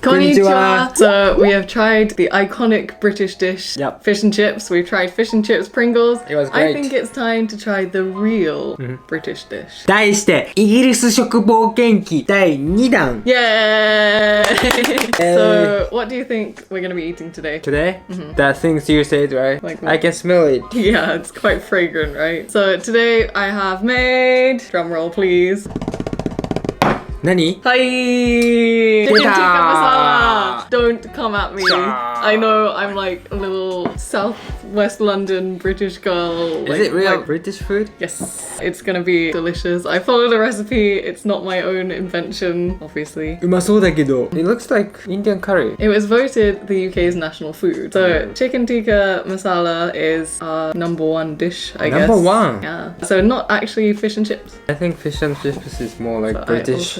Konnichiwa! So we have tried the iconic British dish, fish and chips. We've tried fish and chips Pringles. It was great. I think it's time to try the real British dish. 題して、イギリス食冒険記第2弾 Yay! So what do you think we're going to be eating today? Today? The things you said, right? Like I can smell it. Yeah, it's quite fragrant, right? So today I have made, drum roll please. 何 Hi! Chicken tikka masala! Don't come at me. I know I'm like a little southwest London British girl. Is it real British food? Yes. It's gonna be delicious. I followed a recipe. It's not my own invention, obviously. うまそうだけど It looks like Indian curry. It was voted the UK's national food. So chicken tikka masala is our number one dish, I guess. Number one? Yeah. So not actually fish and chips. I think fish and chips is more like But British.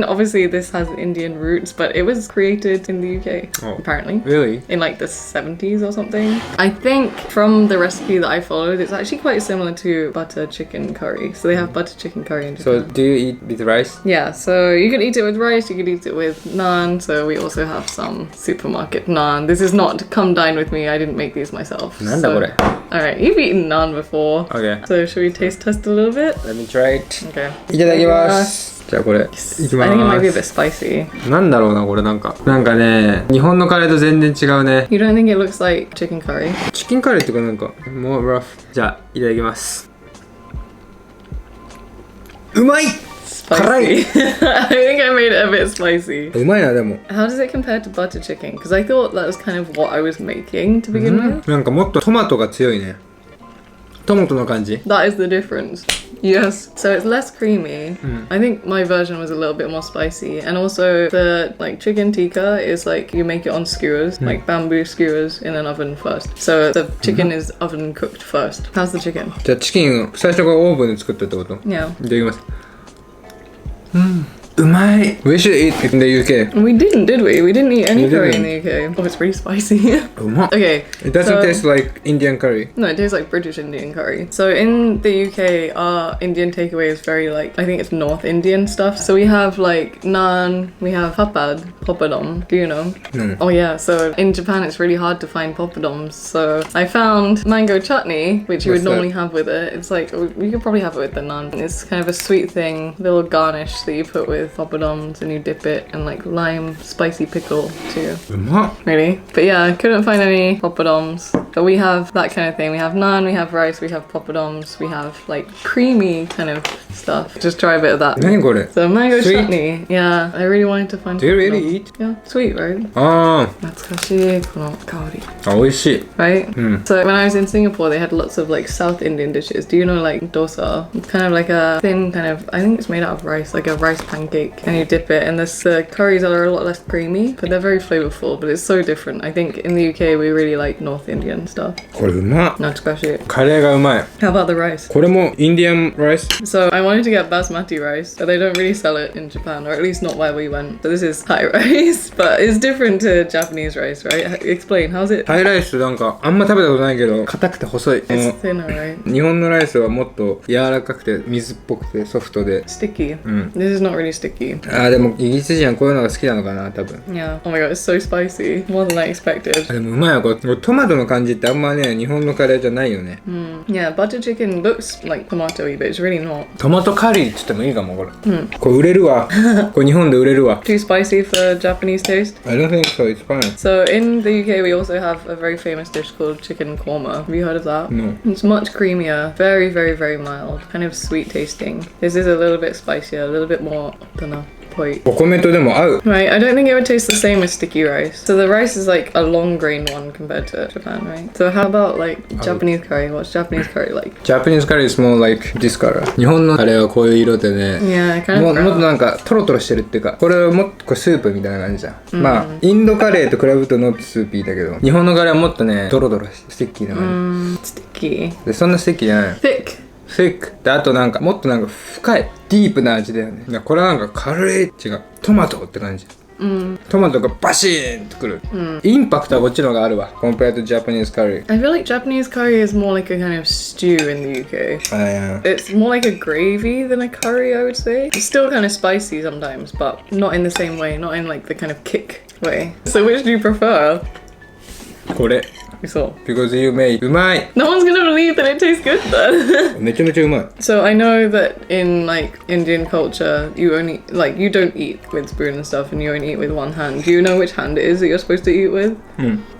Obviously this has Indian roots, but it was created in the UK, apparently. Really? In like the 70s or something. I think from the recipe that I followed, it's actually quite similar to butter chicken curry. So they have butter chicken curry in Japan. So do you eat with rice? Yeah, so you can eat it with rice, you can eat it with naan. So we also have some supermarket naan. This is not come dine with me, I didn't make these myself. なんだこれ Alright, you've eaten naan before. Okay. So should we taste test a little bit? Let me try it. Okay. いただきますじゃあこれいき I think it might be a ま bit spicy. すなんだろうなこれなんかね日本のカレーと全然違うね You don't think it looks like chicken curry? チキンカレーっていうかなんかもうラフじゃあいただきますうまい Spicy. I think I made it a bit spicy. うまいなでも How does it compare to butter chicken? Because I thought that was kind of what I was making to begin with. なんかもっとトマトが強いねトマトの感じ That is the difference. Yes. So it's less creamy. I think my version was a little bit more spicy. And also the like chicken tikka is like you make it on skewers, like bamboo skewers in an oven first. So the chicken is oven cooked first. How's the chicken? じゃあチキン最初からオーブンで作ったってこと Yeah. いただきますうまい We should eat in the UK We didn't, did we? We didn't eat any We curry didn't. in the UK. Oh, it's pretty spicy. うまっ Okay. It doesn't so- taste like Indian curry No, it tastes like British Indian curry. So in the UK, our Indian takeaway is very like, I think it's North Indian stuff. So we have like naan, we have papadom. Do you know? No. Oh yeah, so in Japan it's really hard to find papadoms. So I found mango chutney, which you would What's that? normally have with it. It's like, you could probably have it with the naan. It's kind of a sweet thing, little garnish that you put with papadoms and you dip it in like lime spicy pickle too. うまっ Really? But yeah, I couldn't find any papadoms. But we have that kind of thing. We have naan, we have rice, we have papadoms, we have like creamy kind of stuff. Just try a bit of that. 何これ So mango Sweet? chutney. Yeah, I really wanted to find Do you really papadoms. eat? Yeah, sweet, right? あ Natsukashi, kono kaori. あ美味しい Right? So when I was in Singapore, they had lots of like South Indian dishes. Do you know like dosa? It's kind of like a thin kind of, I think it's made out of rice, like a rice pancake. And you dip it, and the curries are a lot less creamy, but they're very flavorful. But it's so different. I think in the UK we really like North Indian stuff. これうまっ Natsukashi. カレーがうまい How about the rice? これもインディアンライス So I wanted to get basmati rice, but they don't really sell it in Japan, or at least not while we went. So this is Thai rice, but it's different to Japanese rice, right? Explain, how's it? タイライスなんかあんま食べたことないけど硬くて細い It's thinner, right? 日本のライスはもっと柔らかくて水っぽくてソフトで Sticky. This is not really sticky. あーでもイギリス人はこういうのが好きなのかな多分 Yeah. Oh my god, it's so spicy. More than I expected. でもうまいわこれトマトの感じってあんまね日本のカレーじゃないよね Yeah, butter chicken looks like tomatoey, but it's really not. トマトカリーって言ってもいいかもこれこれ売れるわこれ日本で売れるわ Too spicy for Japanese taste. I don't think so, it's fine So in the UK, we also have a very famous dish called chicken korma. Have you heard of that? No. It's much creamier, very, very, very mild, kind of sweet tasting. This is a little bit spicier, a little bit more, I don't know. お米とでも合う Right, I don't think it would taste the same as sticky rice. So the rice is like a long grain one compared to Japan, right? So how about like Japanese curry? What's Japanese curry like? Japanese curry is more like this color 日本のカレーはこういう色でね Yeah, kind も of っと brown. なんかトロトロしてるっていうかこれはもっとこれスープみたいな感じじゃん、まあインドカレーと比べるとノットスーピーだけど日本のカレーはもっとねドロドロスティッキーな感 Sticky. じでそんなスティッキーじゃない Thick. スイックであとなんかもっとなんか深いディープな味だよねこれはなんか軽い違うトマトって感じトマトがバシーンとくる、インパクトはこっちの方があるわ compared to Japanese curry I feel like Japanese curry is more like a kind of stew in the UK. It's more like a gravy than a curry, I would say. It's still kind of spicy sometimes, but not in the same way, not in like the kind of kick Wait. So which do you prefer? これ So because you made うまい no one's gonna believe that it tastes good then. めちゃめちゃうまい So I know that in like Indian culture, you only like you don't eat with spoon and stuff, and you only eat with one hand. Do you know which hand it is that you're supposed to eat with?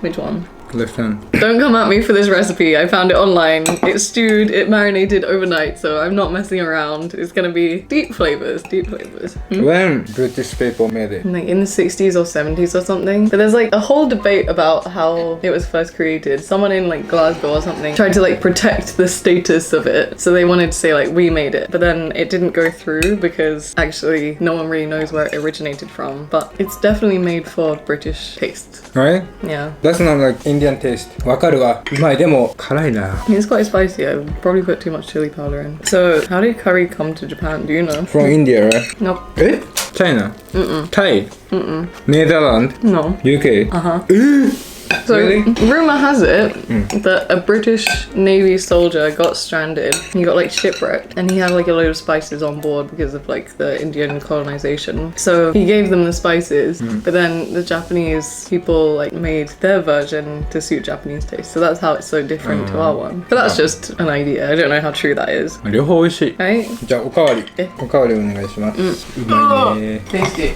Which one? left hand Don't come at me for this recipe. I found it online. It's stewed, it marinated overnight, so I'm not messing around. It's gonna be deep flavors, deep flavors. when British people made it Like in the 60s or 70s or something. But there's like a whole debate about how it was first created. Someone in like Glasgow or something tried to like protect the status of it. So they wanted to say like, we made it. But then it didn't go through because actually no one really knows where it originated from. But it's definitely made for British tastes. right? Yeah. That's not like Indian taste わかるわうまいでも辛いな It's quite spicy. I probably put too much chili powder in. So how did curry come to Japan? Do you know? from India right? Nope. え China? Thai? Netherlands? No. UK? So Really? rumor has it that a British Navy soldier got stranded. He got like shipwrecked, and he had like a load of spices on board because of like the Indian colonization. So he gave them the spices, but then the Japanese people like made their version to suit Japanese taste. So that's how it's so different to our one. But that's just an idea. I don't know how true that is. 両方美味しい Right? じゃあおかわりえおかわりお願いしますうまいね Tasty.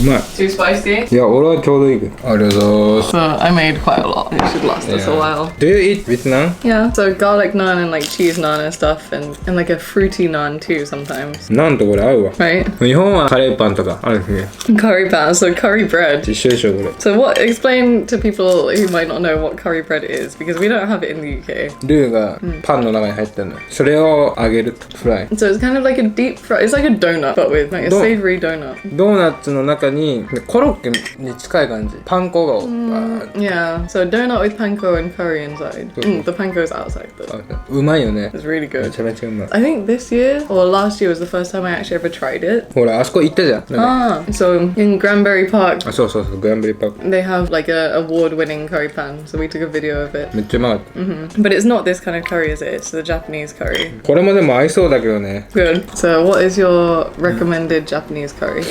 うまい Too spicy? いや俺はちょうどいいけどありがとうございます So I made quite a lot. It should last us a while. Do you eat with naan? Yeah, so garlic naan and like cheese naan and stuff, and like a fruity naan too sometimes. ナンとこれ合うわ Right? 日本はカレーパンとかあるしね Curry pan, so curry bread. 一緒でしょこれ So what? Explain to people who might not know what curry bread is, because we don't have it in the UK. ルーがパンの中に入ってるのよそれを揚げるフライ So it's kind of like a deep fry. It's like a donut, but with like a savory donut. ドーナツの中にコロッケに近い感じパン粉がバーッ Yeah, so donut with panko and curry inside. The panko's outside though. うまいよね It's really め good. ちゃめちゃうまい I think this year or last year was the first time I actually ever tried it. ほらあそこ行ったじゃんなんか So in Granbury Park, あそうそうそうグランブリーパーク they have like a award-winning curry pan. So we took a video of it. めっちゃうまかった But it's not this kind of curry, is it? It's the Japanese curry. これもでも合いそうだけどね Good. So what is your recommended Japanese curry?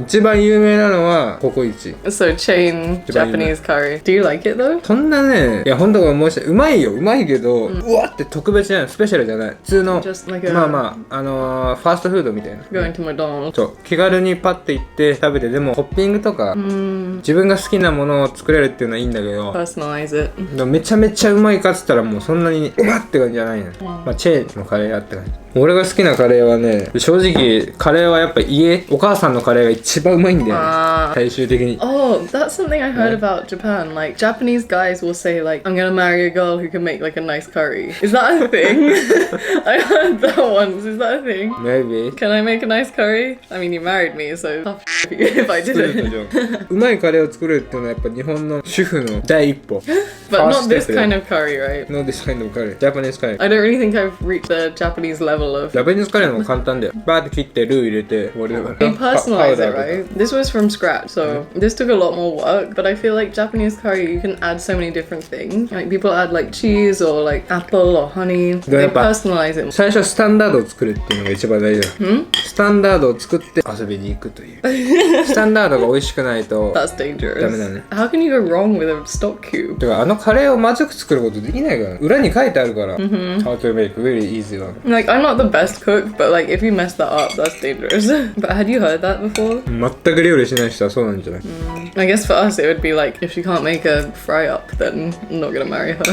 一番有名なのはココイチ So chain Japanese curry. Do you like it though? そんなねいやほんとこれ申し訳うまいようまいけど、うわって特別じゃないスペシャルじゃない普通の Just like a まあまあファーストフードみたいな going to McDonald's. そう気軽にパッて行って食べてでもトッピングとか、自分が好きなものを作れるっていうのはいいんだけど Personalize it. でもめちゃめちゃうまいかっつったらもうそんなにうまって感じじゃないの、まあチェーンのカレーやって感じ俺が好きなカレーはね正直カレーはやっぱお母さんのカレーが一番うまいんだよね最終的に Oh, that's something I heard about Japan. Like Japanese guys will say like, I'm gonna marry a girl who can make like a nice curry. Is that a thing? I heard that once. Is that a thing? Maybe Can I make a nice curry? I mean, you married me, so tough if I 作る didn't. うまいカレーを作るっていうのはやっぱ日本の主婦の第一歩 But not this step kind of curry, right? No this kind of curry Japanese curry I don't really think I've reached the Japanese level of. ジャパニーズカレーの方が簡単だよバーって切ってルー入れて終わりだから They personalize it, パウダーとか right? This was from scratch, so this took a lot more work. But I feel like Japanese curry, you can add so many different things. Like people add like cheese or like apple or honey. They personalize it. 最初はスタンダードを作るっていうのが一番大事だスタンダードを作って遊びに行くというスタンダードが美味しくないと That's dangerous. ダメだね How can you go wrong with a stock cube? てかあのカレーをまずく作ることできないから裏に書いてあるから How to make really easy one Like I'm not the best cook, but like if you mess that up, that's dangerous. But had you heard that before? 全く料理しない人はそうなんじゃない I guess for us it would be like if she can't make a fry up, then I'm not gonna marry her.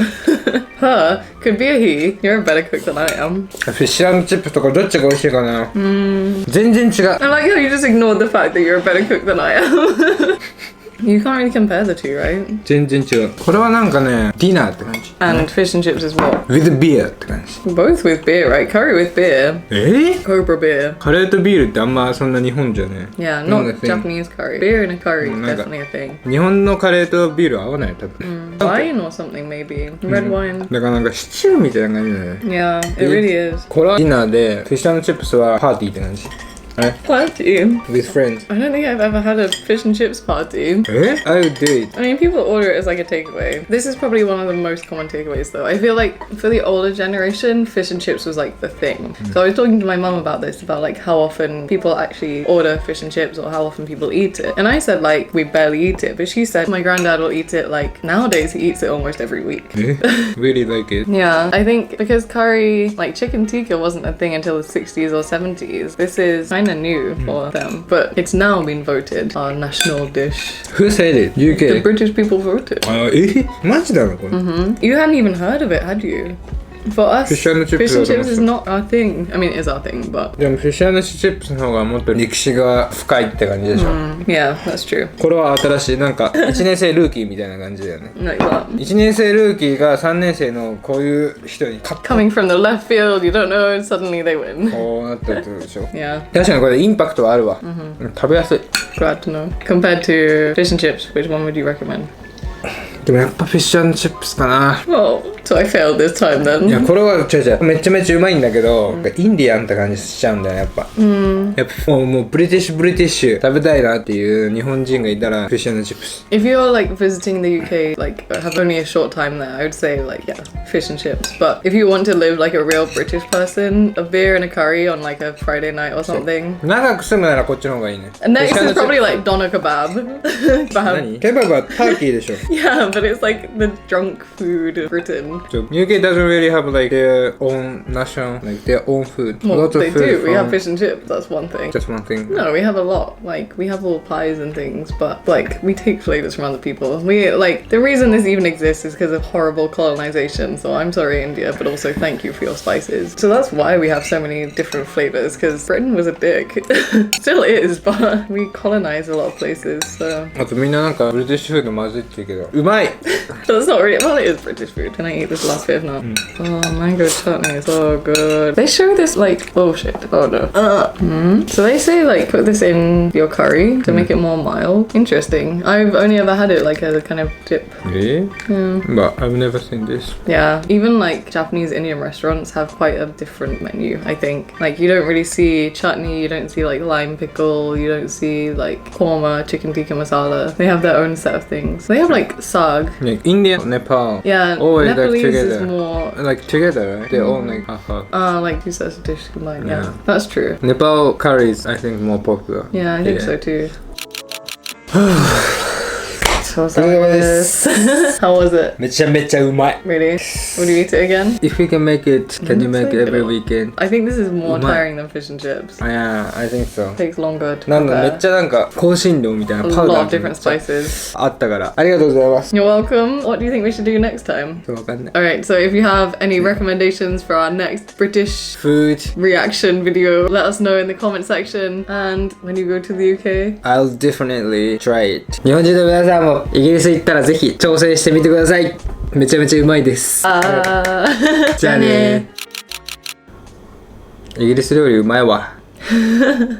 Her could be a he. You're a better cook than I am. フィッシュ&チップとかどっちが美味しいかな全然違う I like how you just ignored the fact that you're a better cook than I am. You can't really compare the two, right? 全然違うこれはなんかねディナーって感じ And fish and chips is what? with beer って感じ Both with beer, right? Curry with beer. Cobra beer. カレーとビールってあんまそんな日本じゃね Yeah, No, not the thing. Japanese curry. Beer in a curry is like definitely a thing. 日本のカレーとビールは合わない多分 Wine or something, maybe. Red wine. だからなんかシチューみたいな感じだね Yeah, it really is. これはディナーでフィッシュ&チップスはパーティーって感じ Party? With friends. I don't think I've ever had a fish and chips party. I would do it. I mean, people order it as like a takeaway. This is probably one of the most common takeaways though. I feel like for the older generation, fish and chips was like the thing. So I was talking to my mum about this, about like how often people actually order fish and chips or how often people eat it. And I said like, we barely eat it. But she said my granddad will eat it like, nowadays he eats it almost every week. Really like it. Yeah, I think because curry, like chicken tikka wasn't a thing until the 60s or 70s. This is kind of new for them. But it's now been voted our national dish. Who said it? The UK? British people voted. マジなのこれ You hadn't even heard of it, had you? For us, Fish and chips fish and chips is は not our thing. I mean, it is our thing, but でもフィッシュ&チップスの方がもっと歴史が深いって感じでしょ、yeah, that's true. これは新しいなんか1年生ルーキーみたいな感じだよね Like that. 1年生ルーキーが3年生のこういう人に勝って Coming from the left field, you don't know, and suddenly they win. こうなってるってことでしょ Yeah, 確かにこれインパクトはあるわ、食べやすい glad to know. Compared to fish and chips, which one would you recommend? でもやっぱフィッシュ&チップスかな Well, so I failed this time いや then. これは違うめちゃめちゃうまいんだけど、インディアンって感じしちゃうんだよやっぱ、やっぱもうブリティッシュ食べたいなっていう日本人がいたらフィッシュ&チップス If you're like visiting the UK, like have only a short time there, I would say like yeah, fish and chips. But if you want to live like a real British person, a beer and a curry on like a Friday night or something. 長く住むならこっちの方がいいね And next Fish is and probably chips like doner kebab. Kebab. 何ケバブはターキーでしょ Yeah, but it's like the drunk food of Britain. So UK doesn't really have like their own national, like their own food. Well, Lots of they food do. We from have fish and chips. That's one thing. just one thing. No, we have a lot. Like, we have all pies and things, but like, we take flavors from other people. We like, the reason this even exists is because of horrible colonization. So I'm sorry, India, but also thank you for your spices. So that's why we have so many different flavors, because Britain was a dick. Still is, but we colonized a lot of places. So あとみんななんかブリティッシュフードまずいって言うけどうまい that's not really, well, it is British food. Can I eat this last bit now? Oh, mango chutney is so good. They show this like, oh shit, oh no. So they say like, put this in your curry to make it more mild. Interesting. I've only ever had it like as a kind of dip. But I've never seen this. Yeah, even like Japanese Indian restaurants have quite a different menu, I think. Like you don't really see chutney, you don't see like lime pickle, you don't see like korma, chicken tikka masala. They have their own set of things. They have like sag. Like India, Nepal. Yeah, always Nepalese like is together. more Like together, right? They're all like half. like two sets of dishes combined. Yeah, Yeah. that's true. Nepal curry is I think more popular. Yeah, I think so too. So was How was it? めちゃめちゃうまい Really? Would you eat it again? If we can make it, can you make it every weekend? I think this is more うまい tiring than fish and chips. Yeah, I think so. Takes longer to なんだめっ prepare. ちゃなんか香辛料みたいな A パウダ lot ー of different spices. あったからありがとうございます You're welcome. What do you think we should do next time? わかんない Alright, so if you have any recommendations for our next British Food reaction video, let us know in the comment section. And when you go to the UK, I'll definitely try it 日本人の皆さんもイギリス行ったらぜひ挑戦してみてくださいめちゃめちゃうまいですじゃあねイギリス料理うまいわ